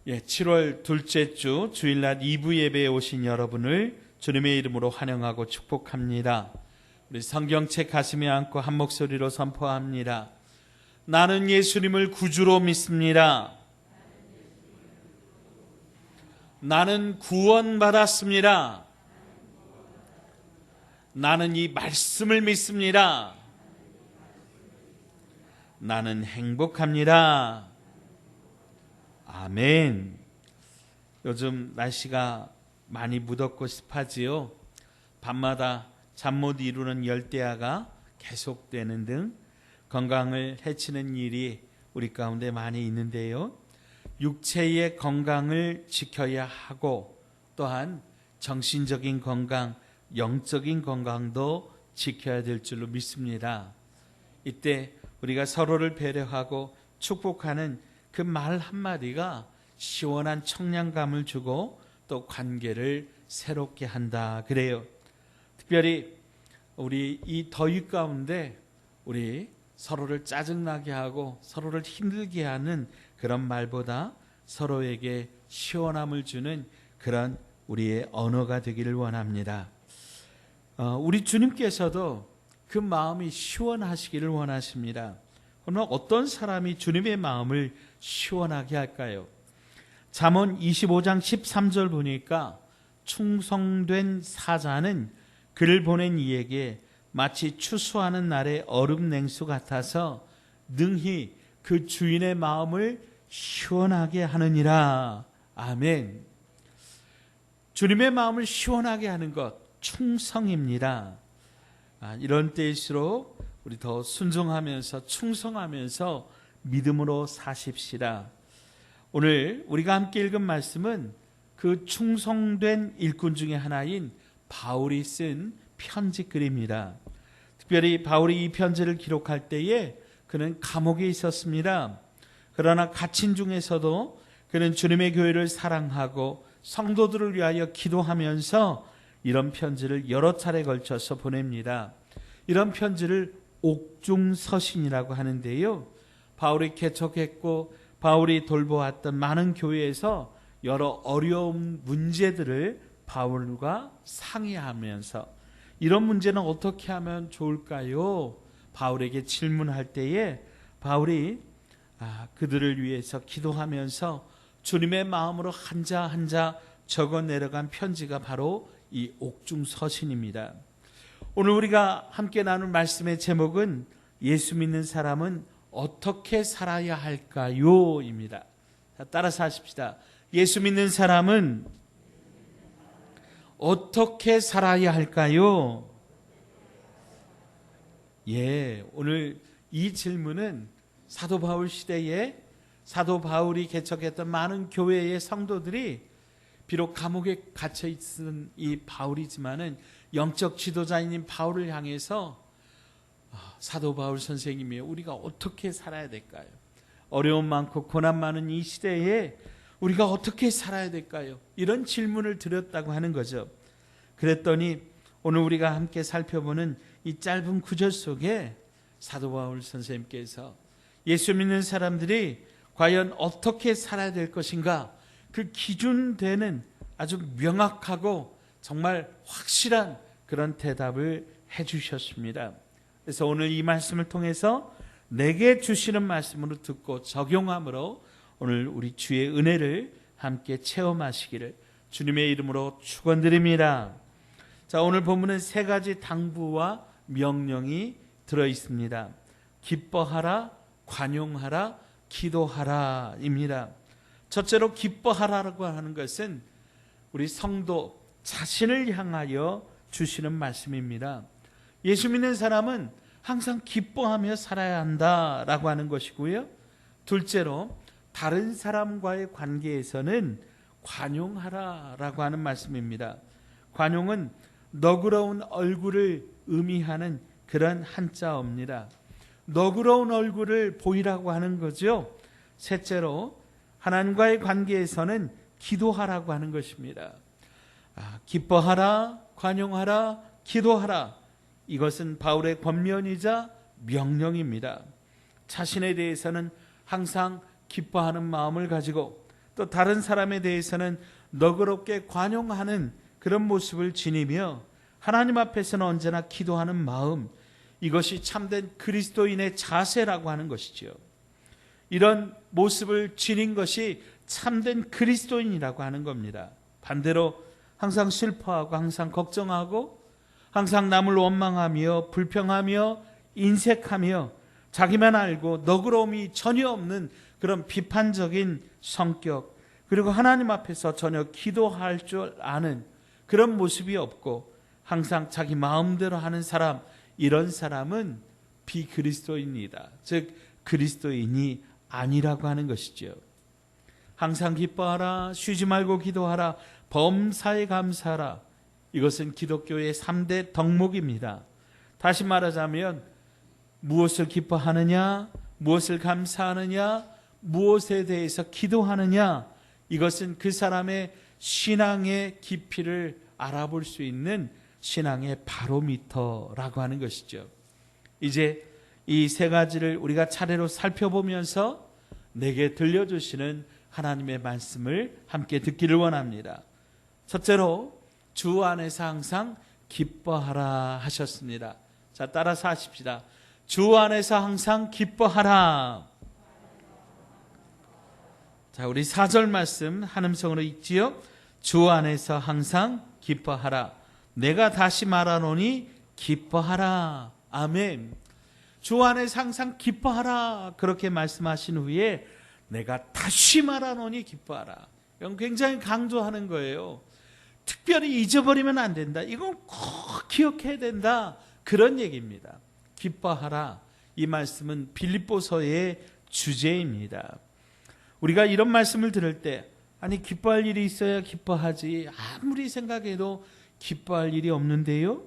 7월 둘째 주 주일날 2부 예배에 오신 여러분을 주님의 이름으로 환영하고 축복합니다. 우리 성경책 가슴에 안고 한 목소리로 선포합니다. 나는 예수님을 구주로 믿습니다. 나는 구원받았습니다. 나는 이 말씀을 믿습니다. 나는 행복합니다. 아멘. 요즘 날씨가 많이 무덥고 습하지요. 밤마다 잠 못 이루는 열대야가 계속되는 등 건강을 해치는 일이 우리 가운데 많이 있는데요. 육체의 건강을 지켜야 하고 또한 정신적인 건강, 영적인 건강도 지켜야 될 줄로 믿습니다. 이때 우리가 서로를 배려하고 축복하는 그 말 한마디가 시원한 청량감을 주고 또 관계를 새롭게 한다 그래요. 특별히 우리 이 더위 가운데 우리 서로를 짜증나게 하고 서로를 힘들게 하는 그런 말보다 서로에게 시원함을 주는 그런 우리의 언어가 되기를 원합니다. 우리 주님께서도 그 마음이 시원하시기를 원하십니다. 오늘 어떤 사람이 주님의 마음을 시원하게 할까요? 잠언 25장 13절 보니까 충성된 사자는 그를 보낸 이에게 마치 추수하는 날의 얼음 냉수 같아서 능히 그 주인의 마음을 시원하게 하느니라. 아멘. 주님의 마음을 시원하게 하는 것, 충성입니다. 이런 때일수록 우리 더 순종하면서 충성하면서 믿음으로 사십시다. 오늘 우리가 함께 읽은 말씀은 그 충성된 일꾼 중에 하나인 바울이 쓴 편지글입니다. 특별히 바울이 이 편지를 기록할 때에 그는 감옥에 있었습니다. 그러나 갇힌 중에서도 그는 주님의 교회를 사랑하고 성도들을 위하여 기도하면서 이런 편지를 여러 차례 걸쳐서 보냅니다. 이런 편지를 옥중서신이라고 하는데요. 바울이 개척했고 바울이 돌보았던 많은 교회에서 여러 어려운 문제들을 바울과 상의하면서 이런 문제는 어떻게 하면 좋을까요? 바울에게 질문할 때에 바울이 그들을 위해서 기도하면서 주님의 마음으로 한자 한자 적어 내려간 편지가 바로 이 옥중서신입니다. 오늘 우리가 함께 나눌 말씀의 제목은 예수 믿는 사람은 어떻게 살아야 할까요? 입니다. 따라서 하십시다. 예수 믿는 사람은 어떻게 살아야 할까요? 오늘 이 질문은 사도 바울 시대에 사도 바울이 개척했던 많은 교회의 성도들이 비록 감옥에 갇혀 있는 이 바울이지만은 영적 지도자인 바울을 향해서 사도 바울 선생님이 우리가 어떻게 살아야 될까요? 어려움 많고 고난 많은 이 시대에 우리가 어떻게 살아야 될까요? 이런 질문을 드렸다고 하는 거죠. 그랬더니 오늘 우리가 함께 살펴보는 이 짧은 구절 속에 사도 바울 선생님께서 예수 믿는 사람들이 과연 어떻게 살아야 될 것인가 그 기준되는 아주 명확하고 정말 확실한 그런 대답을 해주셨습니다. 그래서 오늘 이 말씀을 통해서 내게 주시는 말씀으로 듣고 적용함으로 오늘 우리 주의 은혜를 함께 체험하시기를 주님의 이름으로 축원드립니다. 자, 오늘 본문은 세 가지 당부와 명령이 들어 있습니다. 기뻐하라, 관용하라, 기도하라입니다. 첫째로 기뻐하라고 하는 것은 우리 성도 자신을 향하여 주시는 말씀입니다. 예수 믿는 사람은 항상 기뻐하며 살아야 한다라고 하는 것이고요. 둘째로 다른 사람과의 관계에서는 관용하라라고 하는 말씀입니다. 관용은 너그러운 얼굴을 의미하는 그런 한자어입니다. 너그러운 얼굴을 보이라고 하는 거죠. 셋째로 하나님과의 관계에서는 기도하라고 하는 것입니다. 기뻐하라, 관용하라, 기도하라. 이것은 바울의 권면이자 명령입니다. 자신에 대해서는 항상 기뻐하는 마음을 가지고 또 다른 사람에 대해서는 너그럽게 관용하는 그런 모습을 지니며 하나님 앞에서는 언제나 기도하는 마음, 이것이 참된 그리스도인의 자세라고 하는 것이죠. 이런 모습을 지닌 것이 참된 그리스도인이라고 하는 겁니다. 반대로 항상 슬퍼하고 항상 걱정하고 항상 남을 원망하며 불평하며 인색하며 자기만 알고 너그러움이 전혀 없는 그런 비판적인 성격, 그리고 하나님 앞에서 전혀 기도할 줄 아는 그런 모습이 없고 항상 자기 마음대로 하는 사람, 이런 사람은 비그리스도인이다. 즉 그리스도인이 아니라고 하는 것이죠. 항상 기뻐하라, 쉬지 말고 기도하라, 범사에 감사하라. 이것은 기독교의 3대 덕목입니다. 다시 말하자면 무엇을 기뻐하느냐, 무엇을 감사하느냐, 무엇에 대해서 기도하느냐, 이것은 그 사람의 신앙의 깊이를 알아볼 수 있는 신앙의 바로미터라고 하는 것이죠. 이제 이 세 가지를 우리가 차례로 살펴보면서 내게 들려주시는 하나님의 말씀을 함께 듣기를 원합니다. 첫째로 주 안에서 항상 기뻐하라 하셨습니다. 자, 따라서 하십시다. 주 안에서 항상 기뻐하라. 자, 우리 4절 말씀 한음성으로 읽지요. 주 안에서 항상 기뻐하라. 내가 다시 말하노니 기뻐하라. 아멘. 주 안에서 항상 기뻐하라. 그렇게 말씀하신 후에 내가 다시 말하노니 기뻐하라. 이건 굉장히 강조하는 거예요. 특별히 잊어버리면 안 된다. 이건 꼭 기억해야 된다. 그런 얘기입니다. 기뻐하라. 이 말씀은 빌립보서의 주제입니다. 우리가 이런 말씀을 들을 때 아니 기뻐할 일이 있어야 기뻐하지, 아무리 생각해도 기뻐할 일이 없는데요?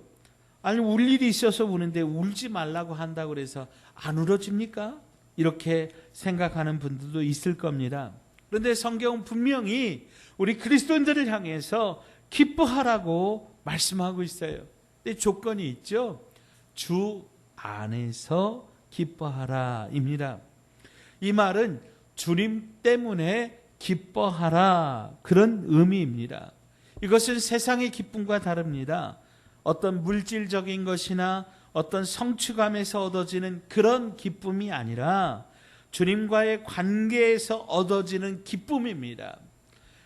아니 울 일이 있어서 우는데 울지 말라고 한다고 그래서 안 울어집니까? 이렇게 생각하는 분들도 있을 겁니다. 그런데 성경은 분명히 우리 그리스도인들을 향해서 기뻐하라고 말씀하고 있어요. 근데 조건이 있죠. 주 안에서 기뻐하라입니다. 이 말은 주님 때문에 기뻐하라, 그런 의미입니다. 이것은 세상의 기쁨과 다릅니다. 어떤 물질적인 것이나 어떤 성취감에서 얻어지는 그런 기쁨이 아니라 주님과의 관계에서 얻어지는 기쁨입니다.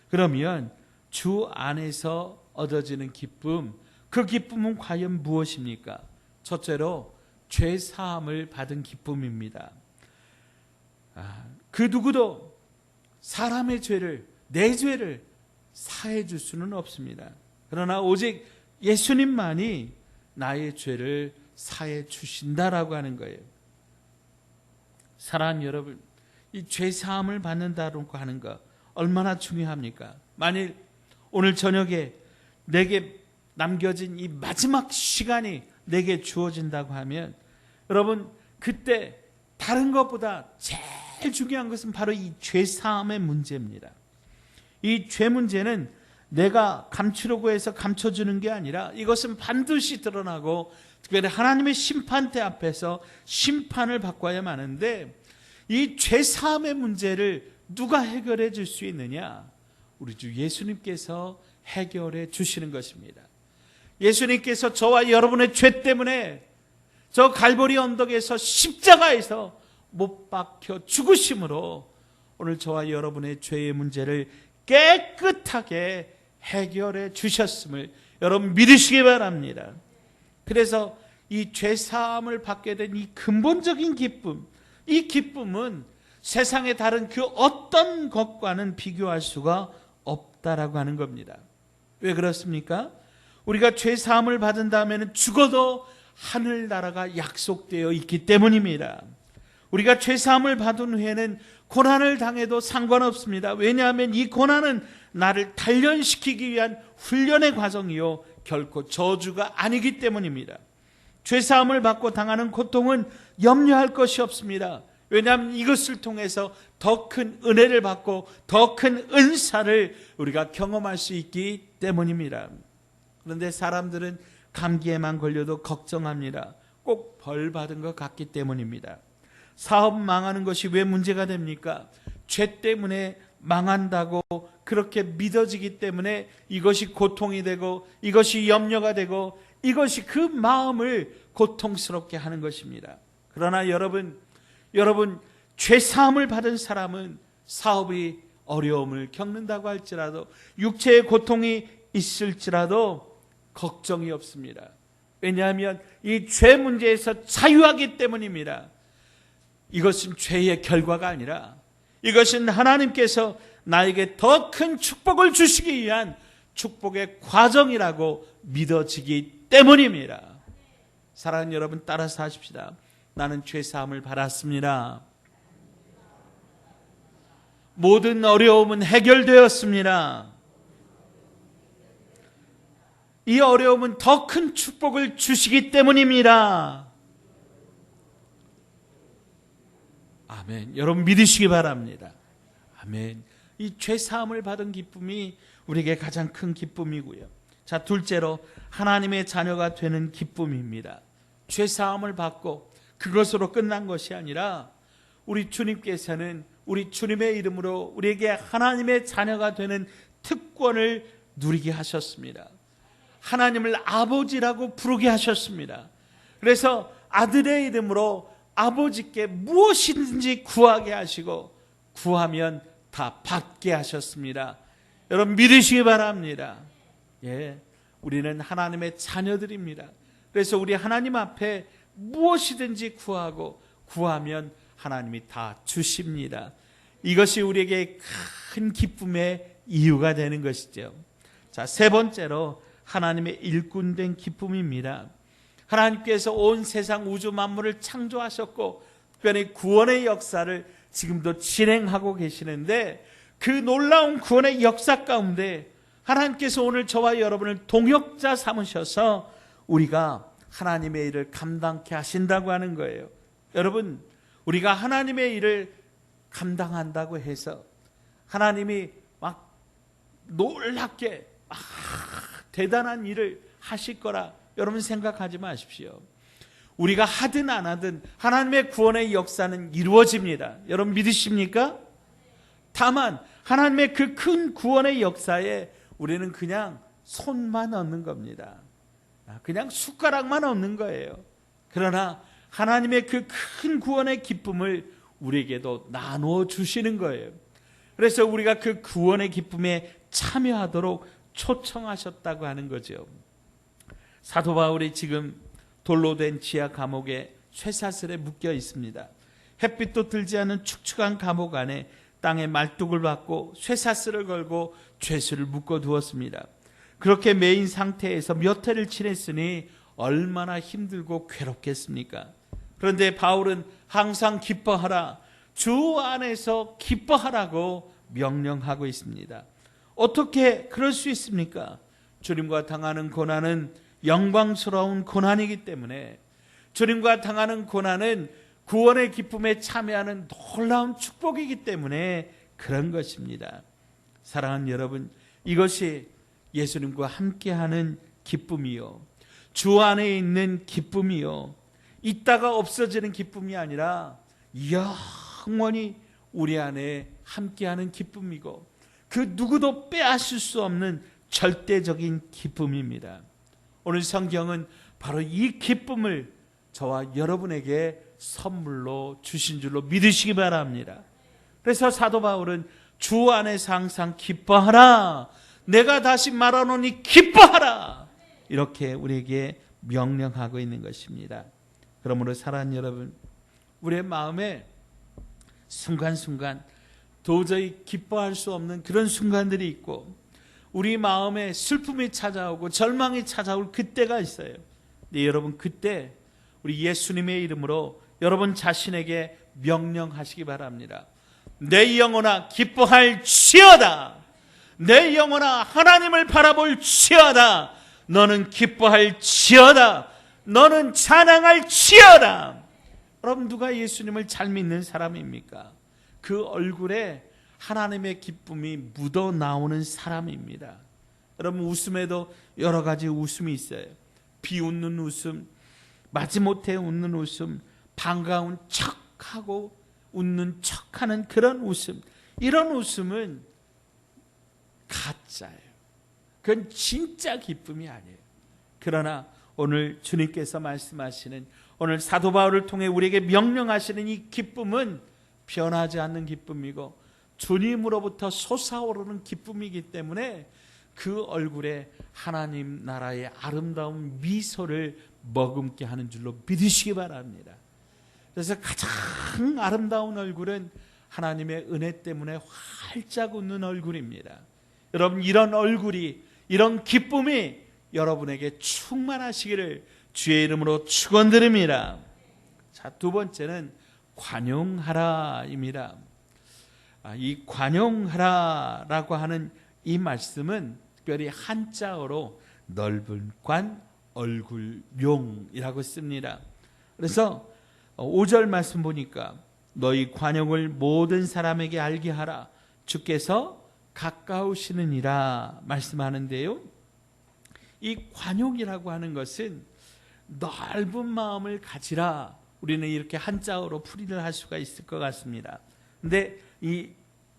그러면 주 안에서 얻어지는 기쁨, 그 기쁨은 과연 무엇입니까? 첫째로 죄 사함을 받은 기쁨입니다. 그 누구도 사람의 죄를, 내 죄를 사해 줄 수는 없습니다. 그러나 오직 예수님만이 나의 죄를 사해 주신다라고 하는 거예요. 사랑하는 여러분, 이 죄 사함을 받는다고 하는 거 얼마나 중요합니까? 만일 오늘 저녁에 내게 남겨진 이 마지막 시간이 내게 주어진다고 하면 여러분, 그때 다른 것보다 제일 중요한 것은 바로 이 죄 사함의 문제입니다. 이 죄 문제는 내가 감추려고 해서 감춰주는 게 아니라 이것은 반드시 드러나고 특별히 하나님의 심판대 앞에서 심판을 받고야만 하는데, 이 죄 사함의 문제를 누가 해결해 줄 수 있느냐? 우리 주 예수님께서 해결해 주시는 것입니다. 예수님께서 저와 여러분의 죄 때문에 저 갈보리 언덕에서 십자가에서 못 박혀 죽으심으로 오늘 저와 여러분의 죄의 문제를 깨끗하게 해결해 주셨음을 여러분 믿으시기 바랍니다. 그래서 이 죄사함을 받게 된 이 근본적인 기쁨, 이 기쁨은 세상의 다른 그 어떤 것과는 비교할 수가 없다라고 하는 겁니다. 왜 그렇습니까? 우리가 죄사함을 받은 다음에는 죽어도 하늘나라가 약속되어 있기 때문입니다. 우리가 죄사함을 받은 후에는 고난을 당해도 상관없습니다. 왜냐하면 이 고난은 나를 단련시키기 위한 훈련의 과정이요, 결코 저주가 아니기 때문입니다. 죄사함을 받고 당하는 고통은 염려할 것이 없습니다. 왜냐하면 이것을 통해서 더 큰 은혜를 받고 더 큰 은사를 우리가 경험할 수 있기 때문입니다. 그런데 사람들은 감기에만 걸려도 걱정합니다. 꼭 벌 받은 것 같기 때문입니다. 사업 망하는 것이 왜 문제가 됩니까? 죄 때문에 망한다고 그렇게 믿어지기 때문에 이것이 고통이 되고 이것이 염려가 되고 이것이 그 마음을 고통스럽게 하는 것입니다. 그러나 여러분 죄사함을 받은 사람은 사업이 어려움을 겪는다고 할지라도 육체의 고통이 있을지라도 걱정이 없습니다. 왜냐하면 이 죄 문제에서 자유하기 때문입니다. 이것은 죄의 결과가 아니라 이것은 하나님께서 나에게 더 큰 축복을 주시기 위한 축복의 과정이라고 믿어지기 때문입니다. 사랑하는 여러분, 따라서 하십시다. 나는 죄사함을 받았습니다. 모든 어려움은 해결되었습니다. 이 어려움은 더 큰 축복을 주시기 때문입니다. 아멘. 여러분 믿으시기 바랍니다. 아멘. 이 죄사함을 받은 기쁨이 우리에게 가장 큰 기쁨이고요. 자, 둘째로 하나님의 자녀가 되는 기쁨입니다. 죄사함을 받고 그것으로 끝난 것이 아니라 우리 주님께서는 우리 주님의 이름으로 우리에게 하나님의 자녀가 되는 특권을 누리게 하셨습니다. 하나님을 아버지라고 부르게 하셨습니다. 그래서 아들의 이름으로 아버지께 무엇이든지 구하게 하시고 구하면 다 받게 하셨습니다. 여러분 믿으시기 바랍니다. 예, 우리는 하나님의 자녀들입니다. 그래서 우리 하나님 앞에 무엇이든지 구하고 구하면 하나님이 다 주십니다. 이것이 우리에게 큰 기쁨의 이유가 되는 것이죠. 자, 세 번째로 하나님의 일꾼된 기쁨입니다. 하나님께서 온 세상 우주 만물을 창조하셨고 특별히 구원의 역사를 지금도 진행하고 계시는데 그 놀라운 구원의 역사 가운데 하나님께서 오늘 저와 여러분을 동역자 삼으셔서 우리가 하나님의 일을 감당케 하신다고 하는 거예요. 여러분, 우리가 하나님의 일을 감당한다고 해서 하나님이 막 놀랍게 대단한 일을 하실 거라 여러분 생각하지 마십시오. 우리가 하든 안 하든 하나님의 구원의 역사는 이루어집니다. 여러분 믿으십니까? 다만 하나님의 그 큰 구원의 역사에 우리는 그냥 손만 얹는 겁니다. 그냥 숟가락만 얹는 거예요. 그러나 하나님의 그 큰 구원의 기쁨을 우리에게도 나누어 주시는 거예요. 그래서 우리가 그 구원의 기쁨에 참여하도록 초청하셨다고 하는 거죠. 사도 바울이 지금 돌로 된 지하 감옥에 쇠사슬에 묶여 있습니다. 햇빛도 들지 않은 축축한 감옥 안에 땅에 말뚝을 박고 쇠사슬을 걸고 죄수를 묶어 두었습니다. 그렇게 매인 상태에서 몇 해를 지냈으니 얼마나 힘들고 괴롭겠습니까? 그런데 바울은 항상 기뻐하라, 주 안에서 기뻐하라고 명령하고 있습니다. 어떻게 그럴 수 있습니까? 주님과 당하는 고난은 영광스러운 고난이기 때문에, 주님과 당하는 고난은 구원의 기쁨에 참여하는 놀라운 축복이기 때문에 그런 것입니다. 사랑하는 여러분, 이것이 예수님과 함께하는 기쁨이요, 주 안에 있는 기쁨이요, 있다가 없어지는 기쁨이 아니라 영원히 우리 안에 함께하는 기쁨이고 그 누구도 빼앗을 수 없는 절대적인 기쁨입니다. 오늘 성경은 바로 이 기쁨을 저와 여러분에게 선물로 주신 줄로 믿으시기 바랍니다. 그래서 사도 바울은 주 안에서 항상 기뻐하라, 내가 다시 말하노니 기뻐하라, 이렇게 우리에게 명령하고 있는 것입니다. 그러므로 사랑하는 여러분, 우리의 마음에 순간순간 도저히 기뻐할 수 없는 그런 순간들이 있고 우리 마음에 슬픔이 찾아오고 절망이 찾아올 그때가 있어요. 근데 여러분, 그때 우리 예수님의 이름으로 여러분 자신에게 명령하시기 바랍니다. 내 영혼아 기뻐할지어다, 내 영혼아 하나님을 바라볼지어다, 너는 기뻐할지어다, 너는 찬양할지어다. 여러분, 누가 예수님을 잘 믿는 사람입니까? 그 얼굴에 하나님의 기쁨이 묻어나오는 사람입니다. 여러분, 웃음에도 여러 가지 웃음이 있어요. 비웃는 웃음, 마지못해 웃는 웃음, 반가운 척하고 웃는 척하는 그런 웃음, 이런 웃음은 가짜예요. 그건 진짜 기쁨이 아니에요. 그러나 오늘 주님께서 말씀하시는, 오늘 사도 바울을 통해 우리에게 명령하시는 이 기쁨은 변하지 않는 기쁨이고 주님으로부터 솟아오르는 기쁨이기 때문에 그 얼굴에 하나님 나라의 아름다운 미소를 머금게 하는 줄로 믿으시기 바랍니다. 그래서 가장 아름다운 얼굴은 하나님의 은혜 때문에 활짝 웃는 얼굴입니다. 여러분, 이런 얼굴이, 이런 기쁨이 여러분에게 충만하시기를 주의 이름으로 축원드립니다. 자, 두 번째는 관용하라입니다. 이 관용하라라고 하는 이 말씀은 특별히 한자어로 넓은 관 얼굴용이라고 씁니다. 그래서 5절 말씀 보니까 너희 관용을 모든 사람에게 알게 하라, 주께서 가까우시느니라 말씀하는데요. 이 관용이라고 하는 것은 넓은 마음을 가지라, 우리는 이렇게 한자어로 풀이를 할 수가 있을 것 같습니다. 근데 이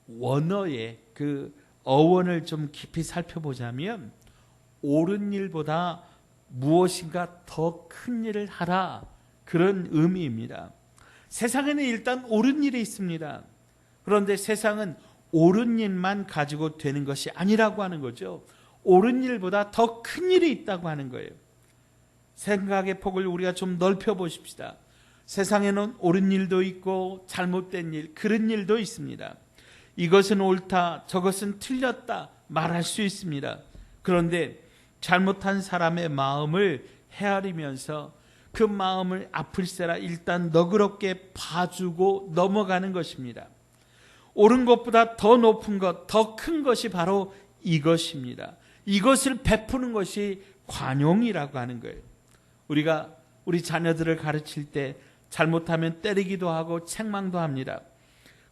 원어의 그 어원을 좀 깊이 살펴보자면 옳은 일보다 무엇인가 더 큰 일을 하라, 그런 의미입니다. 세상에는 일단 옳은 일이 있습니다. 그런데 세상은 옳은 일만 가지고 되는 것이 아니라고 하는 거죠. 옳은 일보다 더 큰 일이 있다고 하는 거예요. 생각의 폭을 우리가 좀 넓혀 보십시다. 세상에는 옳은 일도 있고 잘못된 일, 그런 일도 있습니다. 이것은 옳다, 저것은 틀렸다 말할 수 있습니다. 그런데 잘못한 사람의 마음을 헤아리면서 그 마음을 아플세라 일단 너그럽게 봐주고 넘어가는 것입니다. 옳은 것보다 더 높은 것, 더 큰 것이 바로 이것입니다. 이것을 베푸는 것이 관용이라고 하는 거예요. 우리가 우리 자녀들을 가르칠 때 잘못하면 때리기도 하고 책망도 합니다.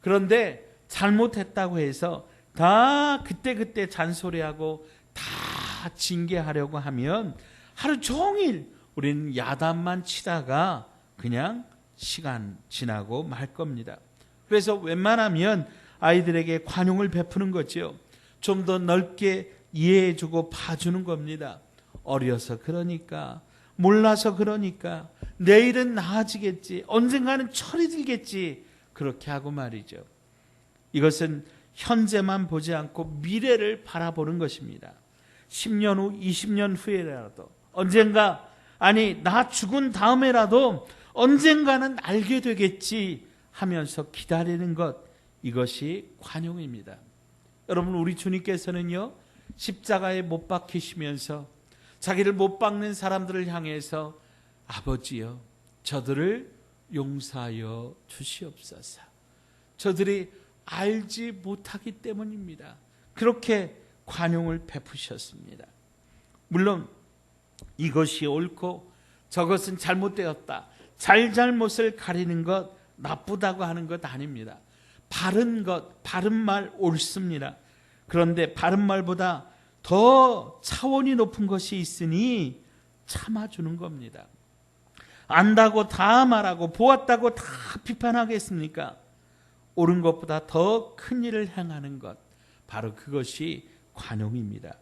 그런데 잘못했다고 해서 다 그때 잔소리하고 다 징계하려고 하면 하루 종일 우리는 야단만 치다가 그냥 시간 지나고 말 겁니다. 그래서 웬만하면 아이들에게 관용을 베푸는 거죠. 좀 더 넓게 이해해주고 봐주는 겁니다. 어려서 그러니까, 몰라서 그러니까, 내일은 나아지겠지, 언젠가는 철이 들겠지, 그렇게 하고 말이죠. 이것은 현재만 보지 않고 미래를 바라보는 것입니다. 10년 후, 20년 후에라도, 언젠가, 아니 나 죽은 다음에라도 언젠가는 알게 되겠지 하면서 기다리는 것, 이것이 관용입니다. 여러분, 우리 주님께서는요, 십자가에 못 박히시면서 자기를 못 박는 사람들을 향해서 아버지여, 저들을 용서하여 주시옵소서, 저들이 알지 못하기 때문입니다, 그렇게 관용을 베푸셨습니다. 물론 이것이 옳고 저것은 잘못되었다, 잘못을 가리는 것, 나쁘다고 하는 것 아닙니다. 바른 것, 바른 말 옳습니다. 그런데 바른 말보다 더 차원이 높은 것이 있으니 참아주는 겁니다. 안다고 다 말하고 보았다고 다 비판하겠습니까? 옳은 것보다 더 큰 일을 행하는 것, 바로 그것이 관용입니다.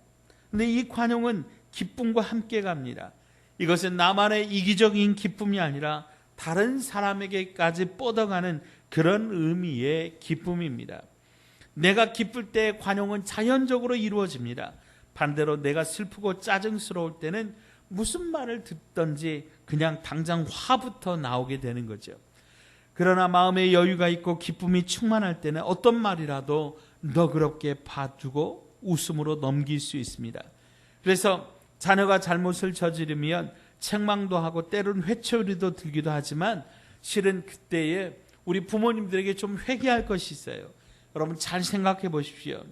그런데 이 관용은 기쁨과 함께 갑니다. 이것은 나만의 이기적인 기쁨이 아니라 다른 사람에게까지 뻗어가는 그런 의미의 기쁨입니다. 내가 기쁠 때 관용은 자연적으로 이루어집니다. 반대로 내가 슬프고 짜증스러울 때는 무슨 말을 듣든지 그냥 당장 화부터 나오게 되는 거죠. 그러나 마음에 여유가 있고 기쁨이 충만할 때는 어떤 말이라도 너그럽게 봐주고 웃음으로 넘길 수 있습니다. 그래서 자녀가 잘못을 저지르면 책망도 하고 때로는 회초리도 들기도 하지만 실은 그때에 우리 부모님들에게 좀 회개할 것이 있어요. 여러분 잘 생각해 보십시오.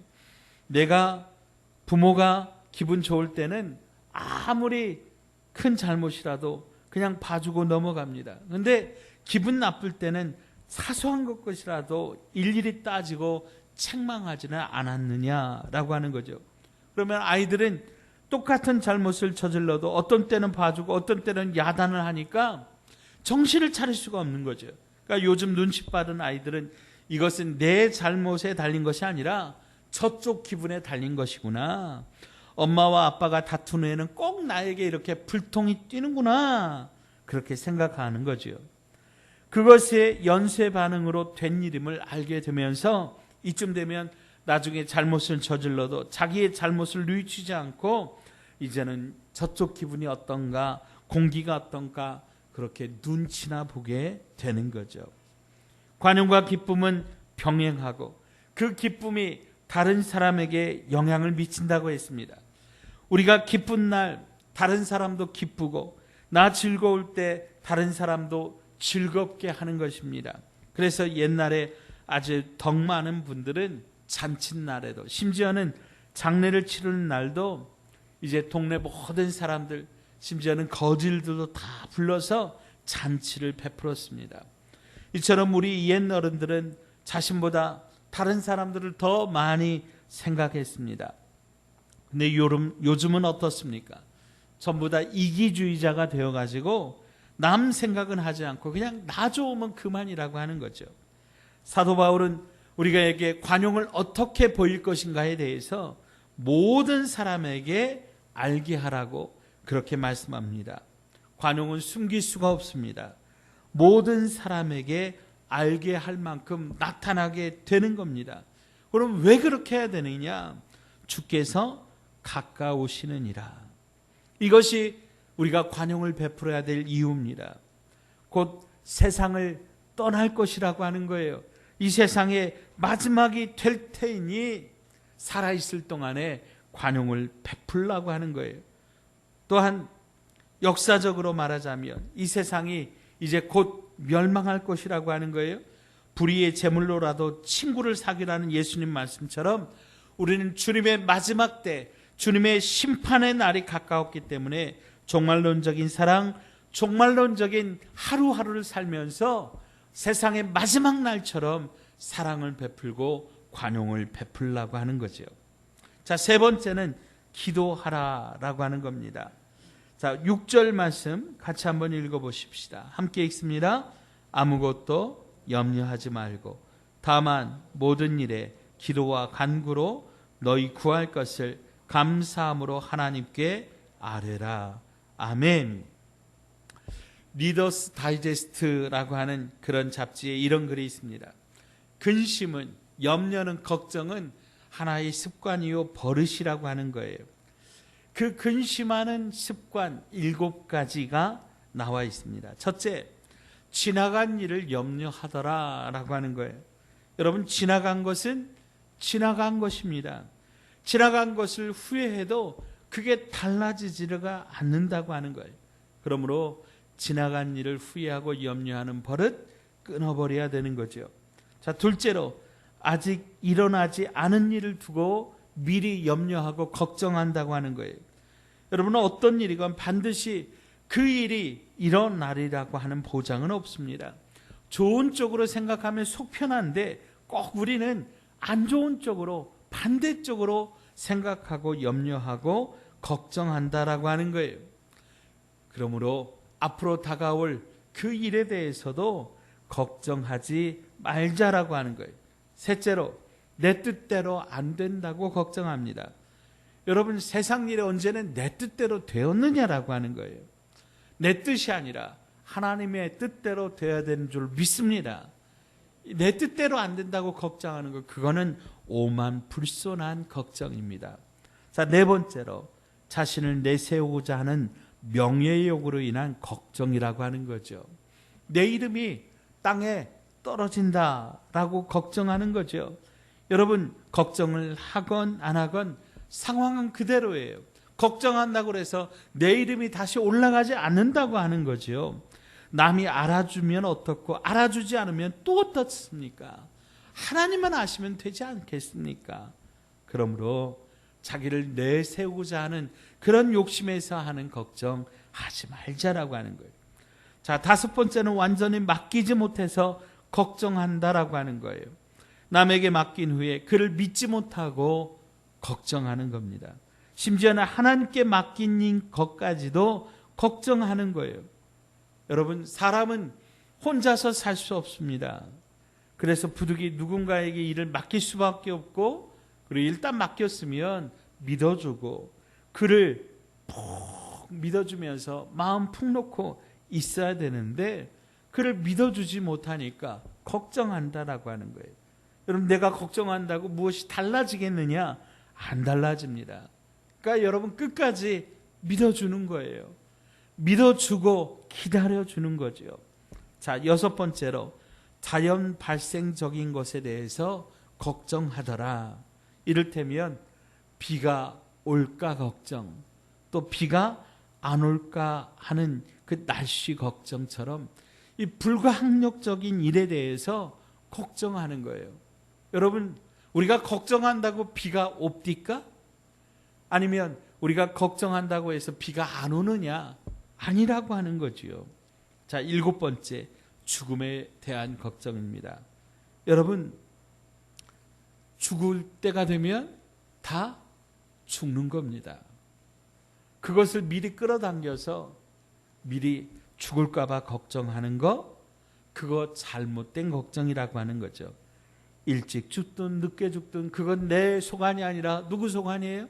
내가 부모가 기분 좋을 때는 아무리 큰 잘못이라도 그냥 봐주고 넘어갑니다. 그런데 기분 나쁠 때는 사소한 것이라도 일일이 따지고 책망하지는 않았느냐라고 하는 거죠. 그러면 아이들은 똑같은 잘못을 저질러도 어떤 때는 봐주고 어떤 때는 야단을 하니까 정신을 차릴 수가 없는 거죠. 그러니까 요즘 눈치 빠른 아이들은 이것은 내 잘못에 달린 것이 아니라 저쪽 기분에 달린 것이구나. 엄마와 아빠가 다툰 후에는 꼭 나에게 이렇게 불통이 뛰는구나. 그렇게 생각하는 거죠. 그것의 연쇄 반응으로 된 일임을 알게 되면서 이쯤 되면 나중에 잘못을 저질러도 자기의 잘못을 뉘우치지 않고 이제는 저쪽 기분이 어떤가, 공기가 어떤가 그렇게 눈치나 보게 되는 거죠. 관용과 기쁨은 병행하고 그 기쁨이 다른 사람에게 영향을 미친다고 했습니다. 우리가 기쁜 날 다른 사람도 기쁘고 나 즐거울 때 다른 사람도 즐겁게 하는 것입니다. 그래서 옛날에 아주 덕 많은 분들은 잔칫날에도 심지어는 장례를 치르는 날도 이제 동네 모든 사람들 심지어는 거질들도 다 불러서 잔치를 베풀었습니다. 이처럼 우리 옛 어른들은 자신보다 다른 사람들을 더 많이 생각했습니다. 근데 요즘은 어떻습니까? 전부 다 이기주의자가 되어가지고 남 생각은 하지 않고 그냥 나 좋으면 그만이라고 하는 거죠. 사도 바울은 우리에게 관용을 어떻게 보일 것인가에 대해서 모든 사람에게 알게 하라고 그렇게 말씀합니다. 관용은 숨길 수가 없습니다. 모든 사람에게 알게 할 만큼 나타나게 되는 겁니다. 그럼 왜 그렇게 해야 되느냐? 주께서 가까우시느니라. 이것이 우리가 관용을 베풀어야 될 이유입니다. 곧 세상을 떠날 것이라고 하는 거예요. 이 세상의 마지막이 될 테이니 살아있을 동안에 관용을 베풀라고 하는 거예요. 또한 역사적으로 말하자면 이 세상이 이제 곧 멸망할 것이라고 하는 거예요. 불의의 제물로라도 친구를 사귀라는 예수님 말씀처럼 우리는 주님의 마지막 때, 주님의 심판의 날이 가까웠기 때문에 종말론적인 사랑, 종말론적인 하루하루를 살면서 세상의 마지막 날처럼 사랑을 베풀고 관용을 베풀라고 하는 거죠. 자, 세 번째는 기도하라라고 하는 겁니다. 자, 6절 말씀 같이 한번 읽어보십시다. 함께 읽습니다. 아무것도 염려하지 말고 다만 모든 일에 기도와 간구로 너희 구할 것을 감사함으로 하나님께 아뢰라. 아멘. 리더스 다이제스트라고 하는 그런 잡지에 이런 글이 있습니다. 근심은, 염려는, 걱정은 하나의 습관이요 버릇이라고 하는 거예요. 그 근심하는 습관 7가지가 나와 있습니다. 첫째, 지나간 일을 염려하더라라고 하는 거예요. 여러분, 지나간 것은 지나간 것입니다. 지나간 것을 후회해도 그게 달라지지가 않는다고 하는 거예요. 그러므로 지나간 일을 후회하고 염려하는 버릇 끊어버려야 되는 거죠. 자, 둘째로 아직 일어나지 않은 일을 두고 미리 염려하고 걱정한다고 하는 거예요. 여러분은 어떤 일이건 반드시 그 일이 일어나리라고 하는 보장은 없습니다. 좋은 쪽으로 생각하면 속 편한데 꼭 우리는 안 좋은 쪽으로, 반대쪽으로 생각하고 염려하고 걱정한다라고 하는 거예요. 그러므로 앞으로 다가올 그 일에 대해서도 걱정하지 말자라고 하는 거예요. 셋째로, 내 뜻대로 안 된다고 걱정합니다. 여러분, 세상 일에 언제는 내 뜻대로 되었느냐라고 하는 거예요. 내 뜻이 아니라 하나님의 뜻대로 되어야 되는 줄 믿습니다. 내 뜻대로 안 된다고 걱정하는 것, 그거는 오만불손한 걱정입니다. 자, 네 번째로 자신을 내세우고자 하는 명예욕으로 인한 걱정이라고 하는 거죠. 내 이름이 땅에 떨어진다라고 걱정하는 거죠. 여러분, 걱정을 하건 안 하건 상황은 그대로예요. 걱정한다고 해서 내 이름이 다시 올라가지 않는다고 하는 거죠. 남이 알아주면 어떻고 알아주지 않으면 또 어떻습니까? 하나님만 아시면 되지 않겠습니까? 그러므로 자기를 내세우고자 하는 그런 욕심에서 하는 걱정 하지 말자라고 하는 거예요. 자, 다섯 번째는 완전히 맡기지 못해서 걱정한다라고 하는 거예요. 남에게 맡긴 후에 그를 믿지 못하고 걱정하는 겁니다. 심지어는 하나님께 맡긴 것까지도 걱정하는 거예요. 여러분, 사람은 혼자서 살 수 없습니다. 그래서 부득이 누군가에게 일을 맡길 수밖에 없고, 그리고 일단 맡겼으면 믿어주고 그를 푹 믿어주면서 마음 푹 놓고 있어야 되는데, 그를 믿어주지 못하니까 걱정한다라고 하는 거예요. 여러분, 내가 걱정한다고 무엇이 달라지겠느냐? 안 달라집니다. 그러니까 여러분, 끝까지 믿어주는 거예요. 믿어주고 기다려주는 거죠. 자, 6번째로 자연 발생적인 것에 대해서 걱정하더라. 이를테면 비가 올까 걱정, 또 비가 안 올까 하는 그 날씨 걱정처럼 이 불가항력적인 일에 대해서 걱정하는 거예요. 여러분, 우리가 걱정한다고 비가 옵니까? 아니면 우리가 걱정한다고 해서 비가 안 오느냐? 아니라고 하는 거지요. 자, 7번째, 죽음에 대한 걱정입니다. 여러분, 죽을 때가 되면 다 죽는 겁니다. 그것을 미리 끌어당겨서 미리 죽을까 봐 걱정하는 거, 그거 잘못된 걱정이라고 하는 거죠. 일찍 죽든 늦게 죽든 그건 내 소관이 아니라 누구 소관이에요?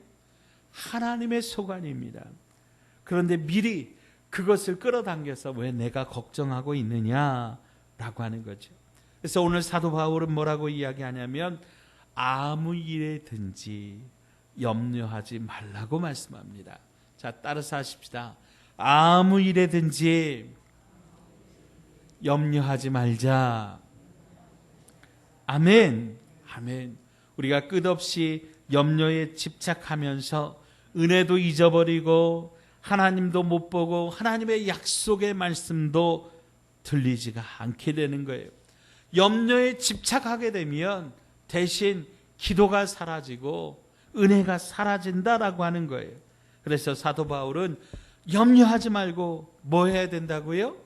하나님의 소관입니다. 그런데 미리 그것을 끌어당겨서 왜 내가 걱정하고 있느냐라고 하는 거죠. 그래서 오늘 사도 바울은 뭐라고 이야기하냐면 아무 일에든지 염려하지 말라고 말씀합니다. 자, 따라서 하십시다. 아무 일에든지 염려하지 말자. 아멘. 아멘. 우리가 끝없이 염려에 집착하면서 은혜도 잊어버리고 하나님도 못 보고 하나님의 약속의 말씀도 들리지가 않게 되는 거예요. 염려에 집착하게 되면 대신 기도가 사라지고 은혜가 사라진다라고 하는 거예요. 그래서 사도 바울은 염려하지 말고 뭐 해야 된다고요?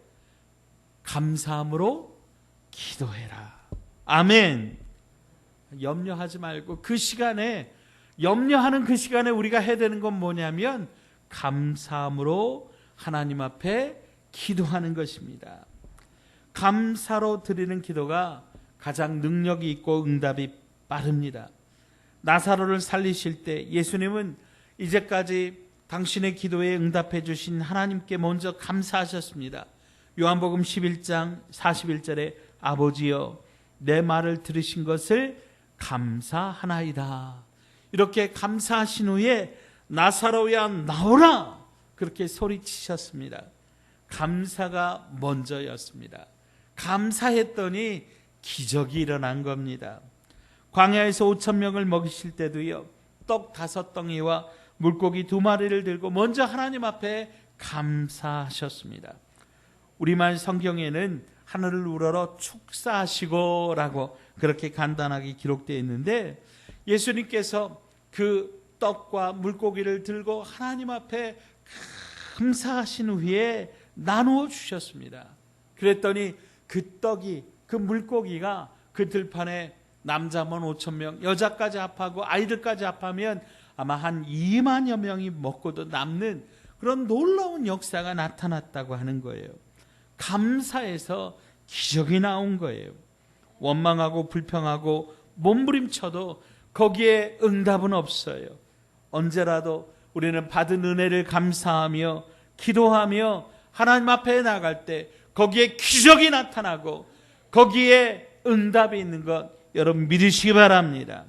감사함으로 기도해라. 아멘. 염려하지 말고 그 시간에, 염려하는 그 시간에 우리가 해야 되는 건 뭐냐면 감사함으로 하나님 앞에 기도하는 것입니다. 감사로 드리는 기도가 가장 능력이 있고 응답이 빠릅니다. 나사로를 살리실 때 예수님은 이제까지 당신의 기도에 응답해 주신 하나님께 먼저 감사하셨습니다. 요한복음 11장 41절에 아버지여 내 말을 들으신 것을 감사하나이다. 이렇게 감사하신 후에 나사로야 나오라 그렇게 소리치셨습니다. 감사가 먼저였습니다. 감사했더니 기적이 일어난 겁니다. 광야에서 5,000명을 먹이실 때도요, 떡 5덩이와 물고기 2마리를 들고 먼저 하나님 앞에 감사하셨습니다. 우리말 성경에는 하늘을 우러러 축사하시고 라고 그렇게 간단하게 기록되어 있는데, 예수님께서 그 떡과 물고기를 들고 하나님 앞에 감사하신 후에 나누어 주셨습니다. 그랬더니 그 떡이, 그 물고기가 그 들판에 남자만 5,000명, 여자까지 합하고 아이들까지 합하면 아마 한 2만여 명이 먹고도 남는 그런 놀라운 역사가 나타났다고 하는 거예요. 감사해서 기적이 나온 거예요. 원망하고 불평하고 몸부림쳐도 거기에 응답은 없어요. 언제라도 우리는 받은 은혜를 감사하며 기도하며 하나님 앞에 나갈 때 거기에 기적이 나타나고 거기에 응답이 있는 것 여러분 믿으시기 바랍니다.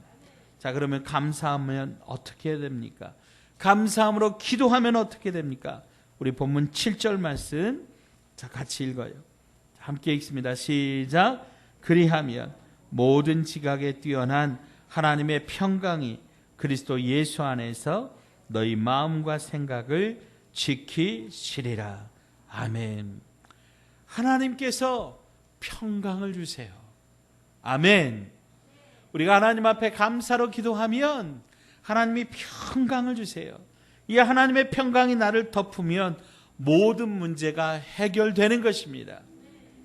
자, 그러면 감사하면 어떻게 해야 됩니까? 감사함으로 기도하면 어떻게 됩니까? 우리 본문 7절 말씀 자, 같이 읽어요. 함께 읽습니다. 시작. 그리하면 모든 지각에 뛰어난 하나님의 평강이 그리스도 예수 안에서 너희 마음과 생각을 지키시리라. 아멘. 하나님께서 평강을 주세요. 아멘. 우리가 하나님 앞에 감사로 기도하면 하나님이 평강을 주세요. 이 하나님의 평강이 나를 덮으면 모든 문제가 해결되는 것입니다.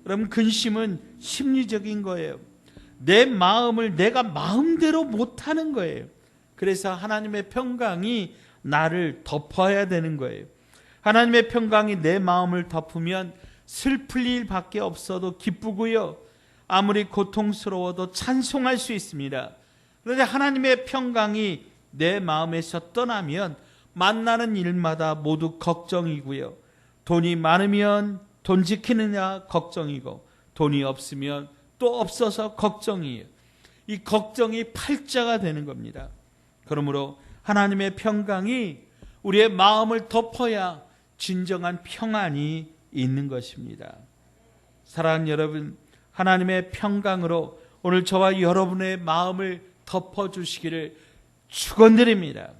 여러분, 근심은 심리적인 거예요. 내 마음을 내가 마음대로 못하는 거예요. 그래서 하나님의 평강이 나를 덮어야 되는 거예요. 하나님의 평강이 내 마음을 덮으면 슬플 일밖에 없어도 기쁘고요, 아무리 고통스러워도 찬송할 수 있습니다. 그런데 하나님의 평강이 내 마음에서 떠나면 만나는 일마다 모두 걱정이고요. 돈이 많으면 돈 지키느냐 걱정이고, 돈이 없으면 또 없어서 걱정이에요. 이 걱정이 팔자가 되는 겁니다. 그러므로 하나님의 평강이 우리의 마음을 덮어야 진정한 평안이 있는 것입니다. 사랑하는 여러분, 하나님의 평강으로 오늘 저와 여러분의 마음을 덮어주시기를 축원드립니다.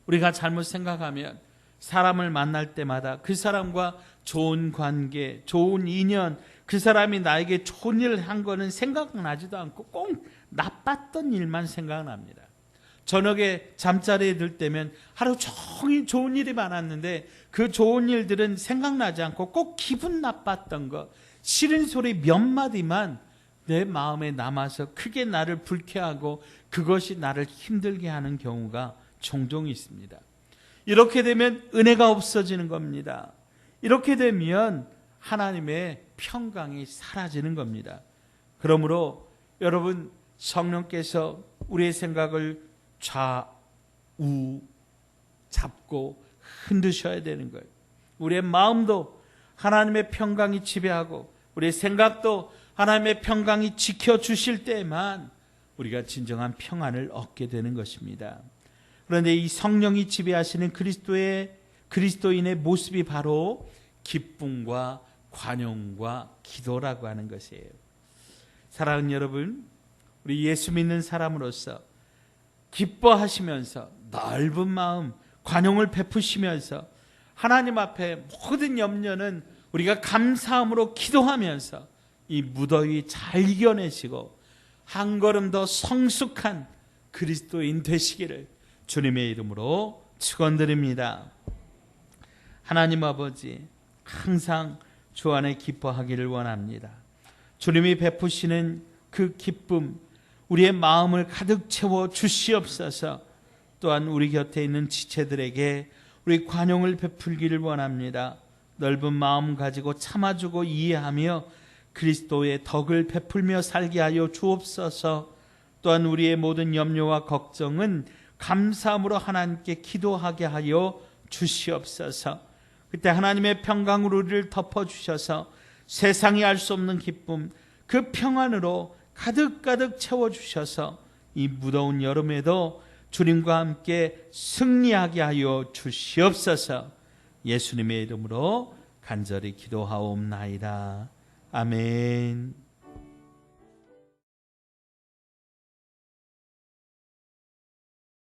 우리가 잘못 생각하면 사람을 만날 때마다 그 사람과 좋은 관계, 좋은 인연, 그 사람이 나에게 좋은 일을 한 거는 생각나지도 않고 꼭 나빴던 일만 생각납니다. 저녁에 잠자리에 들 때면 하루 종일 좋은 일이 많았는데 그 좋은 일들은 생각나지 않고 꼭 기분 나빴던 것, 싫은 소리 몇 마디만 내 마음에 남아서 크게 나를 불쾌하고 그것이 나를 힘들게 하는 경우가 종종 있습니다. 이렇게 되면 은혜가 없어지는 겁니다. 이렇게 되면 하나님의 평강이 사라지는 겁니다. 그러므로 여러분, 성령께서 우리의 생각을 좌우 잡고 흔드셔야 되는 거예요. 우리의 마음도 하나님의 평강이 지배하고 우리의 생각도 하나님의 평강이 지켜주실 때만 우리가 진정한 평안을 얻게 되는 것입니다. 그런데 이 성령이 지배하시는 그리스도인의 모습이 바로 기쁨과 관용과 기도라고 하는 것이에요. 사랑하는 여러분, 우리 예수 믿는 사람으로서 기뻐하시면서 넓은 마음, 관용을 베푸시면서 하나님 앞에 모든 염려는 우리가 감사함으로 기도하면서 이 무더위 잘 이겨내시고 한 걸음 더 성숙한 그리스도인 되시기를 주님의 이름으로 축원드립니다. 하나님 아버지, 항상 주 안에 기뻐하기를 원합니다. 주님이 베푸시는 그 기쁨, 우리의 마음을 가득 채워 주시옵소서. 또한 우리 곁에 있는 지체들에게 우리 관용을 베풀기를 원합니다. 넓은 마음 가지고 참아주고 이해하며 그리스도의 덕을 베풀며 살게 하여 주옵소서. 또한 우리의 모든 염려와 걱정은 감사함으로 하나님께 기도하게 하여 주시옵소서. 그때 하나님의 평강으로 우리를 덮어주셔서 세상이 알 수 없는 기쁨, 그 평안으로 가득가득 채워주셔서 이 무더운 여름에도 주님과 함께 승리하게 하여 주시옵소서. 예수님의 이름으로 간절히 기도하옵나이다. 아멘.